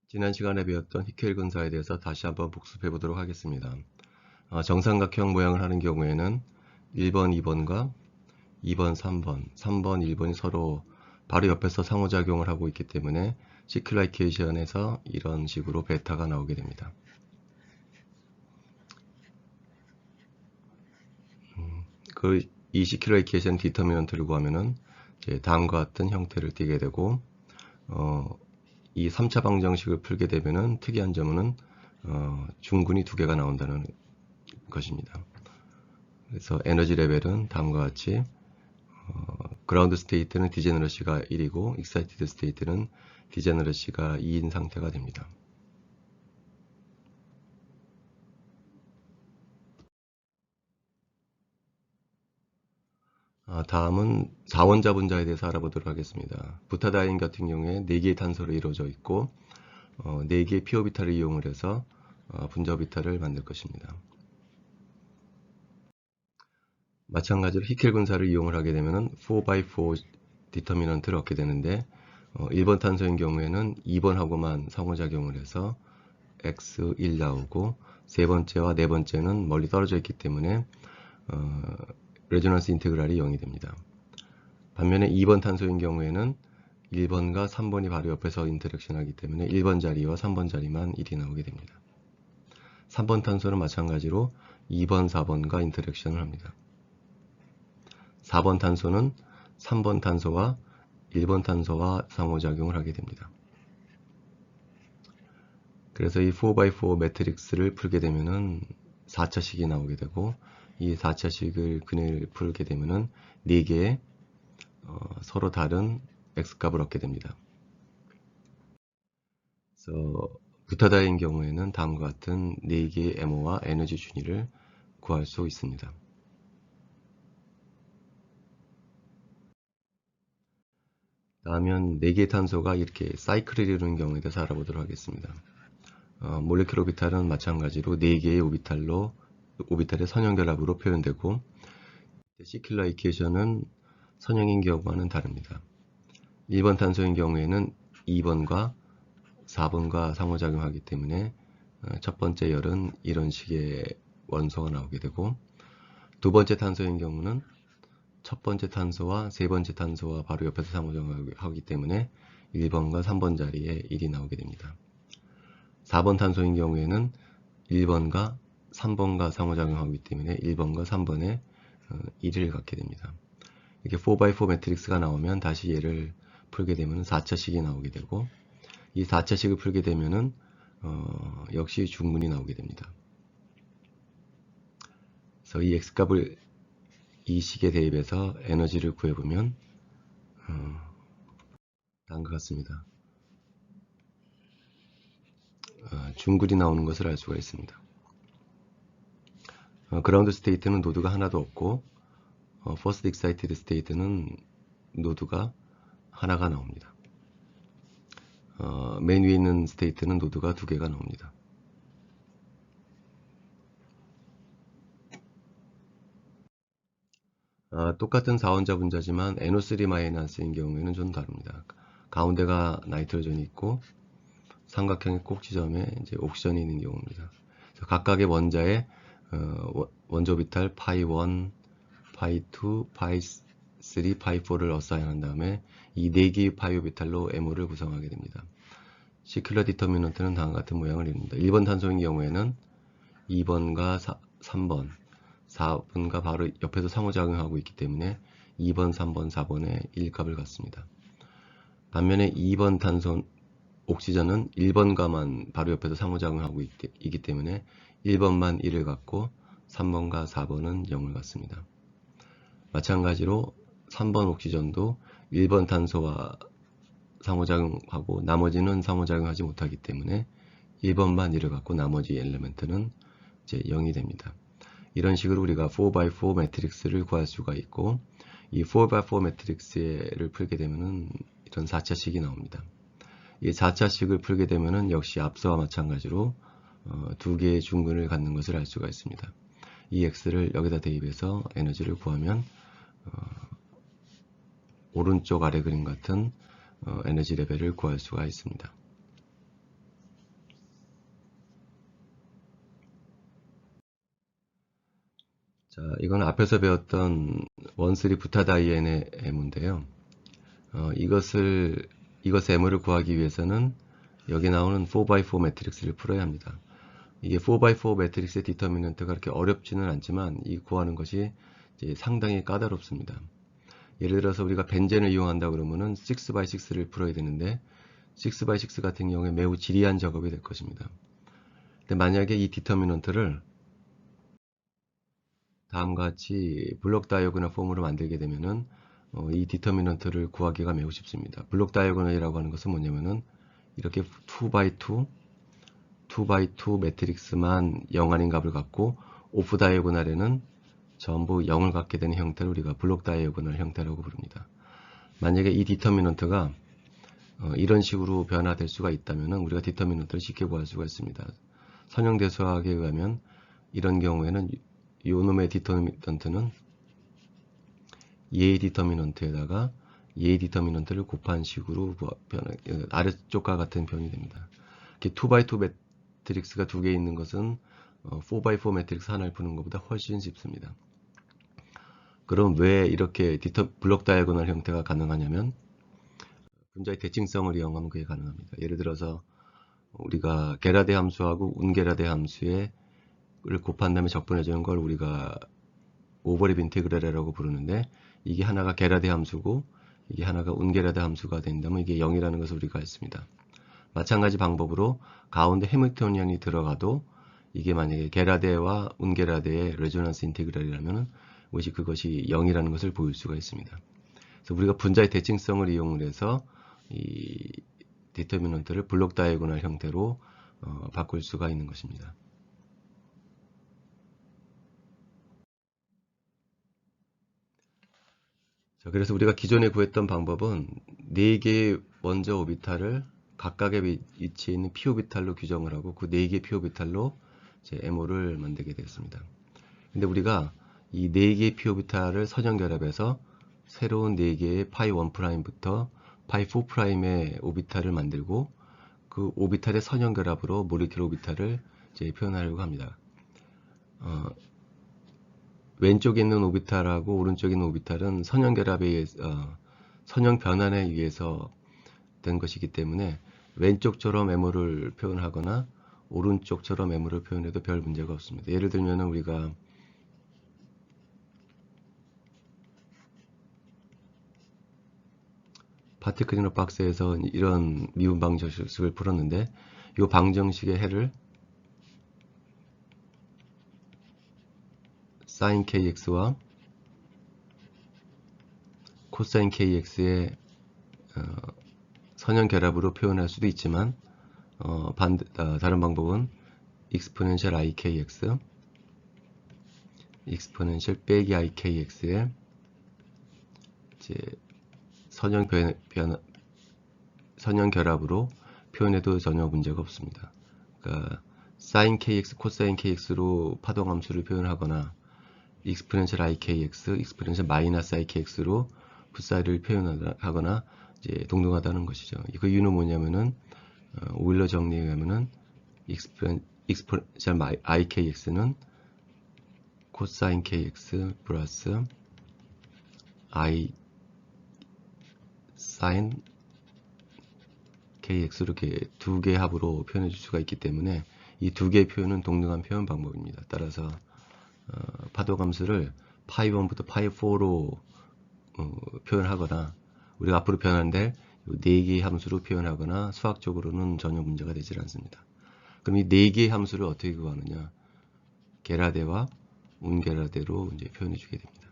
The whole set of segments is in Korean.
지난 시간에 배웠던 히켈 근사에 대해서 다시 한번 복습해 보도록 하겠습니다. 정삼각형 모양을 하는 경우에는 1번, 2번과 2번, 3번, 3번, 1번이 서로 바로 옆에서 상호작용을 하고 있기 때문에 시큘러 이퀘이션에서 이런 식으로 베타가 나오게 됩니다. 이 시큘러 이퀘이션 디터미넌트를 구하면은 다음과 같은 형태를 띠게 되고 이 3차 방정식을 풀게 되면은 특이한 점은 중근이 두 개가 나온다는 것입니다. 그래서 에너지 레벨은 다음과 같이 그라운드 스테이트는 디제너러시가 1이고 익사이티드 스테이트는 디제너러시가 2인 상태가 됩니다. 다음은 4원자 분자에 대해서 알아보도록 하겠습니다. 부타다이인 같은 경우에 4개의 탄소로 이루어져 있고 4개의 피오비탈을 이용을 해서 분자 오비탈을 만들 것입니다. 마찬가지로 히켈 분사를 이용을 하게 되면 4x4 디터미넌트를 얻게 되는데 1번 탄소인 경우에는 2번하고만 상호작용을 해서 X1 나오고 세 번째와 네 번째는 멀리 떨어져 있기 때문에 레조넌스 인테그랄이 0이 됩니다. 반면에 2번 탄소인 경우에는 1번과 3번이 바로 옆에서 인터랙션 하기 때문에 1번 자리와 3번 자리만 1이 나오게 됩니다. 3번 탄소는 마찬가지로 2번, 4번과 인터랙션을 합니다. 4번 탄소는 3번 탄소와 1번 탄소와 상호작용을 하게 됩니다. 그래서 이 4x4 매트릭스를 풀게 되면은 4차식이 나오게 되고 이 4차식을 그늘 풀게 되면은 4개의 서로 다른 x값을 얻게 됩니다. 그래서 부타다인 경우에는 다음과 같은 4개의 MO와 에너지 준위를 구할 수 있습니다. 다음은 4개의 탄소가 이렇게 사이클을 이루는 경우에 대해서 알아보도록 하겠습니다. 몰레큘 오비탈은 마찬가지로 4개의 오비탈의 선형결합으로 표현되고 시큘러 이퀘이션은 선형인 경우와는 다릅니다. 1번 탄소인 경우에는 2번과 4번과 상호작용하기 때문에 첫 번째 열은 이런 식의 원소가 나오게 되고 두 번째 탄소인 경우는 첫 번째 탄소와 세 번째 탄소와 바로 옆에서 상호작용하기 때문에 1번과 3번 자리에 1이 나오게 됩니다. 4번 탄소인 경우에는 1번과 3번과 상호작용하기 때문에 1번과 3번에 1을 갖게 됩니다. 이렇게 4x4 매트릭스가 나오면 다시 얘를 풀게 되면 4차식이 나오게 되고 이 4차식을 풀게 되면은 역시 중문이 나오게 됩니다. 그래서 이 x값을 이 식에 대입해서 에너지를 구해보면 다음과 같습니다. 중근이 나오는 것을 알 수가 있습니다. 그라운드 스테이트는 노드가 하나도 없고 퍼스트 익사이티드 스테이트는 노드가 하나가 나옵니다. 맨 위에 있는 스테이트는 노드가 2개가 나옵니다. 똑같은 4원자 분자지만 NO3-인 경우에는 좀 다릅니다. 가운데가 나이트로전이 있고 삼각형의 꼭 지점에 이제 옥시전이 있는 경우입니다. 각각의 원자에 원자 오비탈 파이1, 파이2, 파이3, 파이4를 어사인한 다음에 이 4개의 파이 오비탈로 MO를 구성하게 됩니다. 시큘러 디터미넌트는 다음과 같은 모양을 이룹니다. 1번 탄소인 경우에는 2번과 3번, 4번과 바로 옆에서 상호작용하고 있기 때문에 2번, 3번, 4번의 1값을 갖습니다. 반면에 2번 탄소 옥시전은 1번과만 바로 옆에서 상호작용하고 있기 때문에 1번만 1을 갖고 3번과 4번은 0을 갖습니다. 마찬가지로 3번 옥시전도 1번 탄소와 상호작용하고 나머지는 상호작용하지 못하기 때문에 1번만 1을 갖고 나머지 엘리멘트는 이제 0이 됩니다. 이런 식으로 우리가 4x4 매트릭스를 구할 수가 있고 이 4x4 매트릭스를 풀게 되면은 이런 4차식이 나옵니다. 이 4차식을 풀게 되면은 역시 앞서와 마찬가지로 2개의 중근을 갖는 것을 알 수가 있습니다. 이 x를 여기다 대입해서 에너지를 구하면 오른쪽 아래 그림 같은 에너지 레벨을 구할 수가 있습니다. 자, 이건 앞에서 배웠던 원쓰리 부타다이앤의 M인데요. 이것의 M을 구하기 위해서는 여기 나오는 4x4 매트릭스를 풀어야 합니다. 이게 4x4 매트릭스의 디터미넌트가 그렇게 어렵지는 않지만 이 구하는 것이 이제 상당히 까다롭습니다. 예를 들어서 우리가 벤젠을 이용한다 그러면은 6x6를 풀어야 되는데 6x6 같은 경우에 매우 지리한 작업이 될 것입니다. 근데 만약에 이 디터미넌트를 다음과 같이 블록 다이어고널 폼으로 만들게 되면은 이 디터미넌트를 구하기가 매우 쉽습니다. 블록 다이어고널이라고 하는 것은 뭐냐면은 이렇게 2x2 매트릭스만 0 아닌 값을 갖고 오프 다이어고널에는 전부 0을 갖게 되는 형태를 우리가 블록 다이어고널 형태라고 부릅니다. 만약에 이 디터미넌트가 이런 식으로 변화될 수가 있다면 우리가 디터미넌트를 쉽게 구할 수가 있습니다. 선형대수학에 의하면 이런 경우에는 이 놈의 디터미넌트는 얘의 디터미넌트에다가 얘의 디터미넌트를 곱한 식으로 아래쪽과 같은 변이 됩니다. 2x2 매트릭스가 두 개 있는 것은 4x4 매트릭스 하나를 푸는 것보다 훨씬 쉽습니다. 그럼 왜 이렇게 블록 다이어고널 형태가 가능하냐면 분자의 대칭성을 이용하면 그게 가능합니다. 예를 들어서 우리가 게라데 함수하고 운게라데 함수를 곱한 다음에 적분해주는 걸 우리가 오버랩 인테그랄이라고 부르는데 이게 하나가 게라데 함수고 이게 하나가 운게라데 함수가 된다면 이게 0이라는 것을 우리가 했습니다. 마찬가지 방법으로 가운데 해밀토니언이 들어가도 이게 만약에 게라데와 운게라데의 레조넌스 인테그랄이라면 그것이 0이라는 것을 보일 수가 있습니다. 그래서 우리가 분자의 대칭성을 이용을 해서 이 디터미넌트를 블록 다이어고널 형태로 바꿀 수가 있는 것입니다. 자, 그래서 우리가 기존에 구했던 방법은 4개의 원자 오비탈을 각각의 위치에 있는 p 오비탈로 규정을 하고 그 4개의 p 오비탈로 MO를 만들게 되었습니다. 근데 우리가 이 4개의 p 오비탈을 선형결합해서 새로운 4개의 파이 1'부터 파이 4'의 오비탈을 만들고 그 오비탈의 선형결합으로 모리큘러 오비탈을 표현하려고 합니다. 왼쪽에 있는 오비탈하고 오른쪽에 있는 오비탈은 선형결합에 의해서 선형 변환에 의해서 된 것이기 때문에 왼쪽처럼 MO를 표현하거나 오른쪽처럼 MO를 표현해도 별 문제가 없습니다. 예를 들면 우리가 파티클리너 박스에서 이런 미분 방정식을 풀었는데 이 방정식의 해를 sin kx와 코사인 kx의 선형결합으로 표현할 수도 있지만 다른 방법은 exponential ikx exponential 빼기 ikx의 선형결합으로 표현해도 전혀 문제가 없습니다. 그러니까 sin kx, 코사인 kx로 파동함수를 표현하거나 exponential ikx, exponential 마이너스 ikx로 붓사이를 표현하거나 동등하다는 것이죠. 그 이유는 뭐냐면은 오일러 정리에 의하면은 exponential ikx는 코사인 kx 플러스 i sin kx 이렇게 두 개의 합으로 표현해 줄 수가 있기 때문에 이 두 개의 표현은 동등한 표현 방법입니다. 따라서 파동함수를 파이 1부터 파이 4로 표현하거나 우리가 앞으로 표현할 4개의 함수로 표현하거나 수학적으로는 전혀 문제가 되질 않습니다. 그럼 이 4개의 함수를 어떻게 구하느냐? 게라데와 운게라데로 표현해 주게 됩니다.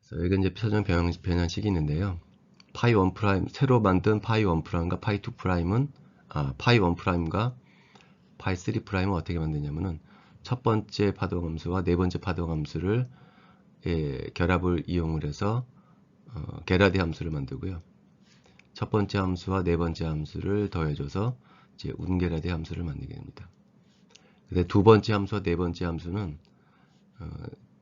그래서 여기 이제 표정 변환식이 있는데요. 파이 1' 새로 만든 파이 1'과 파이 2'은 파이 1'과 파이 3'은 어떻게 만드냐면은 첫 번째 파동함수와 네 번째 파동함수를 결합을 이용을 해서 게라데 함수를 만들고요. 첫 번째 함수와 네 번째 함수를 더해줘서 운게라데 함수를 만들게 됩니다. 근데 두 번째 함수와 네 번째 함수는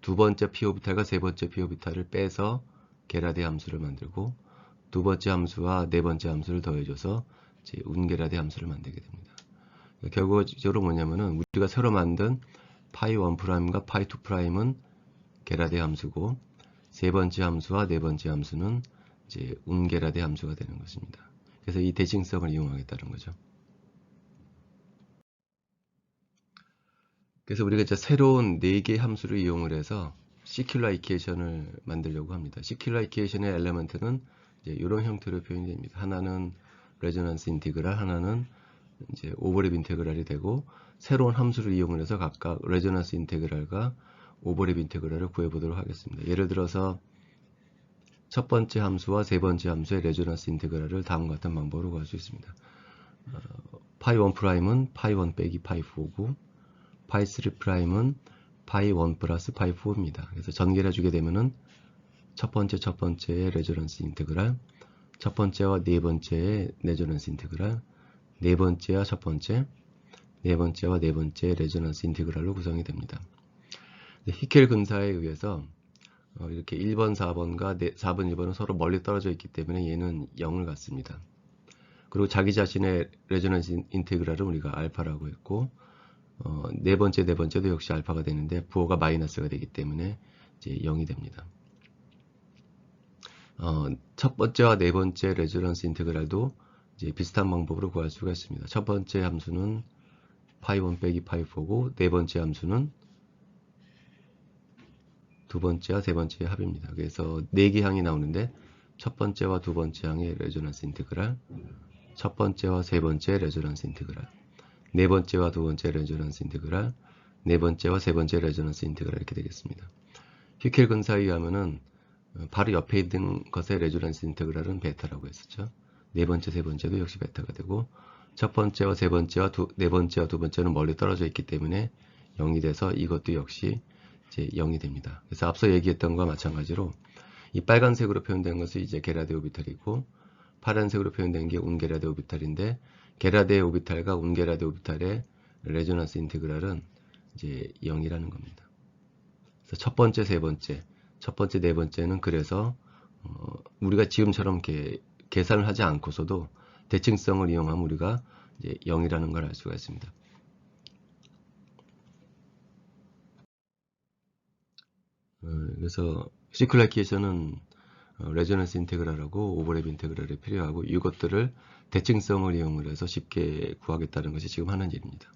두 번째 p-오비탈과 세 번째 p-오비탈을 빼서 게라데 함수를 만들고 두 번째 함수와 네 번째 함수를 더해줘서 운게라데 함수를 만들게 됩니다. 결과적으로 뭐냐면은 우리가 새로 만든 파이 1'과 파이 2'은 게라데 함수고 세 번째 함수와 네 번째 함수는 이제 운게라데 함수가 되는 것입니다. 그래서 이 대칭성을 이용하겠다는 거죠. 그래서 우리가 이제 새로운 4개의 함수를 이용을 해서 시큘라 이퀘이션을 만들려고 합니다. 시큘라 이퀘이션의 엘레먼트는 이제 이런 형태로 표현이 됩니다. 하나는 레조넌스 인티그랄, 하나는 이제 오버랩 인테그랄이 되고 새로운 함수를 이용을 해서 각각 레조넌스 인테그랄과 오버랩 인테그랄을 구해보도록 하겠습니다. 예를 들어서 첫 번째 함수와 세 번째 함수의 레조넌스 인테그랄을 다음과 같은 방법으로 구할 수 있습니다. 파이 1'은 파이 1 빼기 파이 4고 파이 3'은 파이 1 플러스 파이 4입니다. 그래서 전개를 해주게 되면은 첫 번째의 레조넌스 인테그랄, 첫 번째와 네 번째의 레조넌스 인테그랄, 네 번째와 첫 번째, 네 번째와 네 번째 레조넌스 인테그랄로 구성이 됩니다. 히켈 근사에 의해서 이렇게 1번, 4번과 4번, 1번은 서로 멀리 떨어져 있기 때문에 얘는 0을 갖습니다. 그리고 자기 자신의 레조넌스 인테그랄은 우리가 알파라고 했고 네 번째도 역시 알파가 되는데 부호가 마이너스가 되기 때문에 이제 0이 됩니다. 첫 번째와 네 번째 레조넌스 인테그랄도 이제 비슷한 방법으로 구할 수가 있습니다. 첫 번째 함수는 파이 1 빼기 파이 4고 네 번째 함수는 두 번째와 세 번째의 합입니다. 그래서 4개 항이 나오는데 첫 번째와 두 번째 항의 레조넌스 인테그랄, 첫 번째와 세 번째 레조넌스 인테그랄, 네 번째와 두 번째 레조넌스 인테그랄, 네 번째와 세 번째 레조넌스 인테그랄 이렇게 되겠습니다. 히켈 근사에 의하면은 바로 옆에 있는 것의 레조넌스 인테그랄은 베타라고 했었죠. 네 번째, 세 번째도 역시 베타가 되고 첫 번째와 세 번째와 네 번째와 두 번째는 멀리 떨어져 있기 때문에 0이 돼서 이것도 역시 이제 0이 됩니다. 그래서 앞서 얘기했던 것과 마찬가지로 이 빨간색으로 표현된 것은 이제 게라데 오비탈이고 파란색으로 표현된 게 운게라데 오비탈인데 게라데 오비탈과 운게라데 오비탈의 레조넌스 인테그랄은 이제 0이라는 겁니다. 그래서 첫 번째, 세 번째, 첫 번째, 네 번째는 그래서 우리가 지금처럼 이렇게 계산을 하지 않고서도 대칭성을 이용하면 우리가 이제 0이라는 걸 알 수가 있습니다. 그래서 시큘라 이퀘이션은 레조넌스 인테그랄하고 오버랩 인테그랄이 필요하고 이것들을 대칭성을 이용을 해서 쉽게 구하겠다는 것이 지금 하는 일입니다.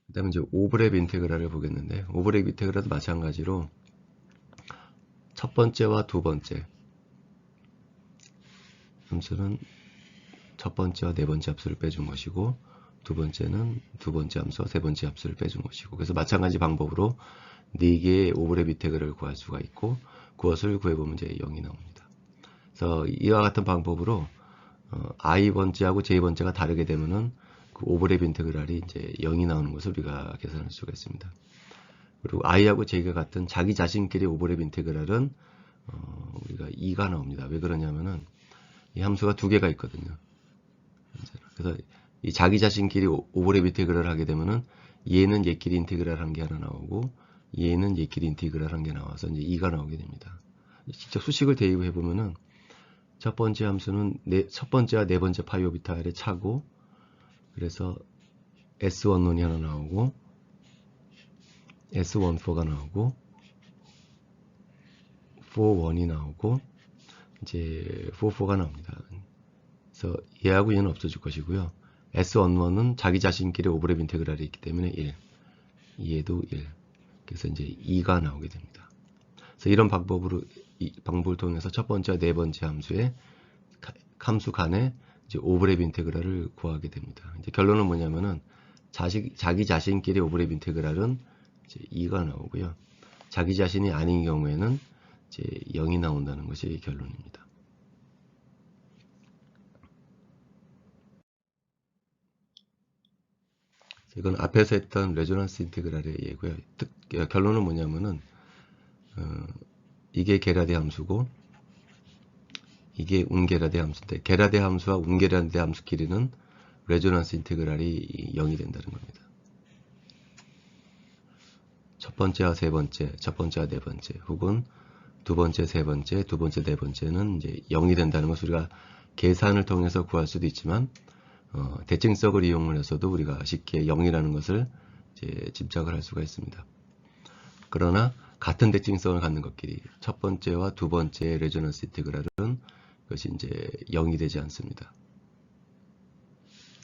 그 다음에 이제 오버랩 인테그랄을 보겠는데 오버랩 인테그랄도 마찬가지로 첫 번째와 두 번째 함수는 첫 번째와 네 번째 함수를 빼준 것이고 두 번째는 두 번째 함수와 세 번째 함수를 빼준 것이고 그래서 마찬가지 방법으로 4개의 오버랩 인테그랄을 구할 수가 있고 그것을 구해보면 이제 0이 나옵니다. 그래서 이와 같은 방법으로 i번째하고 j번째가 다르게 되면은 그 오버랩 인테그랄이 이제 0이 나오는 것을 우리가 계산할 수가 있습니다. 그리고 i하고 j가 같은 자기 자신끼리 오버랩 인테그랄은 우리가 2가 나옵니다. 왜 그러냐면은 이 함수가 두 개가 있거든요. 그래서 이 자기 자신끼리 오버랩 인테그랄을 하게 되면은 얘는 얘끼리 인테그랄 한 게 하나 나오고 얘는 얘끼리 인테그랄 한 게 나와서 이제 2가 나오게 됩니다. 직접 수식을 대입해 보면은 첫 번째 함수는 첫 번째와 네 번째 파이 오비탈의 차고 그래서 S11이 하나 나오고 S14가 나오고 41이 나오고 이제 44가 나옵니다. 그래서 얘하고 얘는 없어질 것이고요. S11은 자기 자신끼리 오버랩 인테그랄이 있기 때문에 1, 얘도 1. 그래서 이제 2가 나오게 됩니다. 그래서 이런 방법을 통해서 첫 번째와 네 번째 함수의 함수 간의 이제 오버랩 인테그랄을 구하게 됩니다. 이제 결론은 뭐냐면은 자기 자신끼리 오버랩 인테그랄은 이제 2가 나오고요. 자기 자신이 아닌 경우에는 이제 0이 나온다는 것이 결론입니다. 이건 앞에서 했던 레조넌스 인테그랄의 예고요. 결론은 뭐냐면은 이게 게라데 함수고 이게 운게라데 함수인데 게라데 함수와 운게라데 함수끼리는 레조넌스 인테그랄이 0이 된다는 겁니다. 첫 번째와 세 번째, 첫 번째와 네 번째, 혹은 두 번째, 세 번째, 두 번째, 네 번째는 이제 0이 된다는 것을 우리가 계산을 통해서 구할 수도 있지만 대칭성을 이용을 해서도 우리가 쉽게 0이라는 것을 이제 짐작을 할 수가 있습니다. 그러나 같은 대칭성을 갖는 것끼리 첫 번째와 두 번째의 레조넌스 인테그랄은 그것이 이제 0이 되지 않습니다.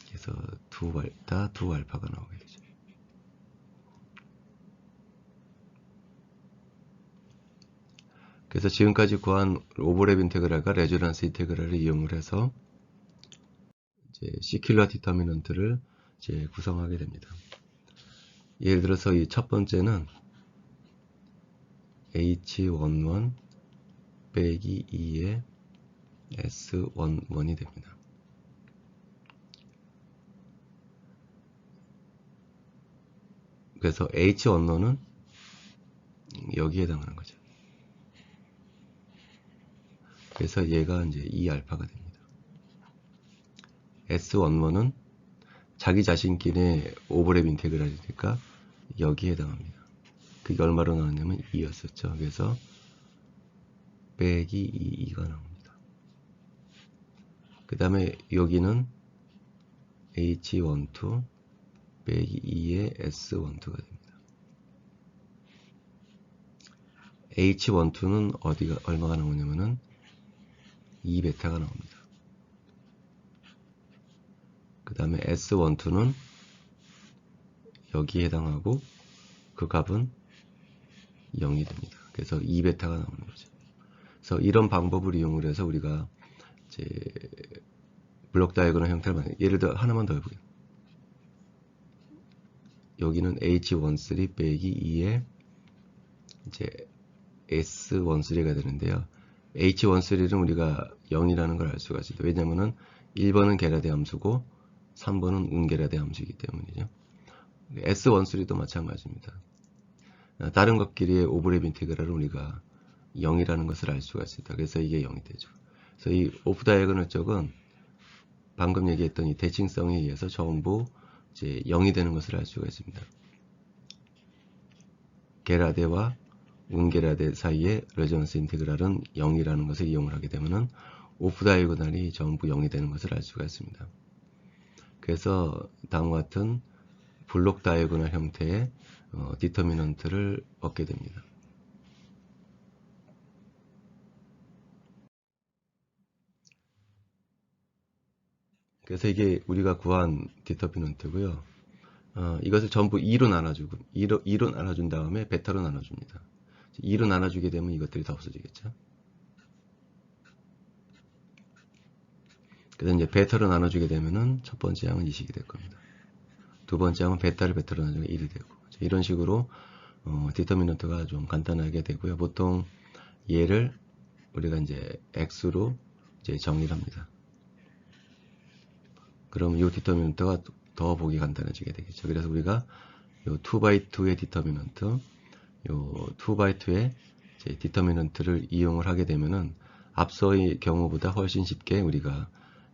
그래서 두 알파가 나오게 되죠. 그래서 지금까지 구한 오버랩 인테그랄과 레조넌스 인테그랄을 이용을 해서 이제 시큘러 디터미넌트를 이제 구성하게 됩니다. 예를 들어서 이 첫 번째는 H11 빼기 2의 S11이 됩니다. 그래서 H11은 여기에 해당하는 거죠. 그래서 얘가 이제 2알파가 됩니다. S11은 자기 자신끼리의 오버랩 인테그랄이니까 여기에 해당합니다. 그게 얼마로 나왔냐면 2였었죠. 그래서 빼기 2가 나옵니다. 그 다음에 여기는 H12 빼기 2의 S12가 됩니다. H12는 얼마가 나오냐면은 2베타가 나옵니다. 그 다음에 S12는 여기에 해당하고 그 값은 0이 됩니다. 그래서 2베타가 나오는 거죠. 그래서 이런 방법을 이용을 해서 우리가 이제 블록 다이어그램 형태를 만들. 예를 들어 하나만 더 해보게요. 여기는 H13 빼기 2의 이제 S13가 되는데요. H13는 우리가 0이라는 걸 알 수가 있습니다. 왜냐면은 1번은 게라데 함수고 3번은 운게라데 함수이기 때문이죠. S13도 마찬가지입니다. 다른 것끼리의 오버랩 인테그랄은 우리가 0이라는 것을 알 수가 있습니다. 그래서 이게 0이 되죠. 그래서 이 오프 다이어고널 쪽은 방금 얘기했던 이 대칭성에 의해서 전부 이제 0이 되는 것을 알 수가 있습니다. 게라데와 운게라데 사이의 레조넌스 인테그랄은 0이라는 것을 이용을 하게 되면은 오프 다이어고널이 전부 0이 되는 것을 알 수가 있습니다. 그래서 다음과 같은 블록 다이어고널 형태의 디터미넌트를 얻게 됩니다. 그래서 이게 우리가 구한 디터미넌트고요. 이것을 전부 2로 나눠주고 2로 나눠준 다음에 베타로 나눠줍니다. 2로 나눠주게 되면 이것들이 다 없어지겠죠. 그래서 이제 베타로 나눠주게 되면은 첫 번째 양은 이 식이 될 겁니다. 두 번째 양은 베타로 나눠주면 1이 되고 이런 식으로 디터미넌트가 좀 간단하게 되고요. 보통 얘를 우리가 이제 x로 이제 정의를 합니다. 그럼 이 디터미넌트가 더 보기 간단해지게 되겠죠. 그래서 우리가 요 2x2의 디터미넌트, 요 2x2의 디터미넌트를 이용을 하게 되면은 앞서의 경우보다 훨씬 쉽게 우리가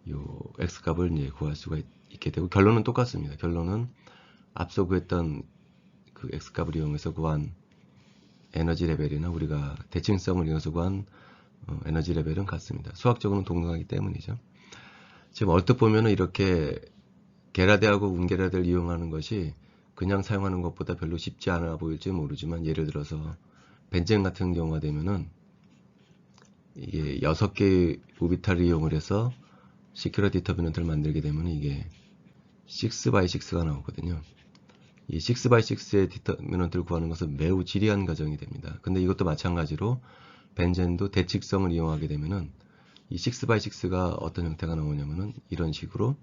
요 x값을 이제 구할 수가 있게 되고 결론은 똑같습니다. 결론은 앞서 구했던 그 x값을 이용해서 구한 에너지 레벨이나 우리가 대칭성을 이용해서 구한 에너지 레벨은 같습니다. 수학적으로는 동등하기 때문이죠. 지금 얼뜻 보면은 이렇게 게라데하고 운게라데를 이용하는 것이 그냥 사용하는 것보다 별로 쉽지 않아 보일지 모르지만 예를 들어서 벤젠 같은 경우가 되면은 이게 6개의 오비탈을 이용을 해서 시큘러 디터미넌트를 만들게 되면 이게 6x6가 나오거든요. 이 6x6의 디터미넌트를 구하는 것은 매우 지리한 과정이 됩니다. 근데 이것도 마찬가지로 벤젠도 대칭성을 이용하게 되면은 이 6x6가 어떤 형태가 나오냐면은 이런 식으로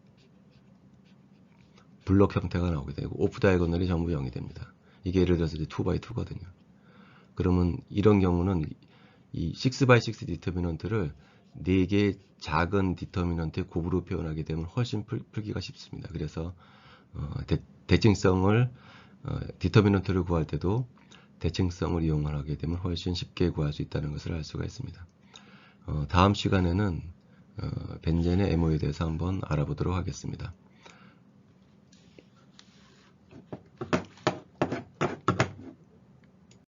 블록 형태가 나오게 되고 오프 다이어고널이 전부 0이 됩니다. 이게 예를 들어서 이제 2x2거든요. 그러면 이런 경우는 이 6x6 디터미넌트를 4개의 작은 디터미넌트의 곱으로 표현하게 되면 훨씬 풀기가 쉽습니다. 그래서 대칭성을 디터미넌트를 구할 때도 대칭성을 이용을 하게 되면 훨씬 쉽게 구할 수 있다는 것을 알 수가 있습니다. 다음 시간에는 벤젠의 MO에 대해서 한번 알아보도록 하겠습니다.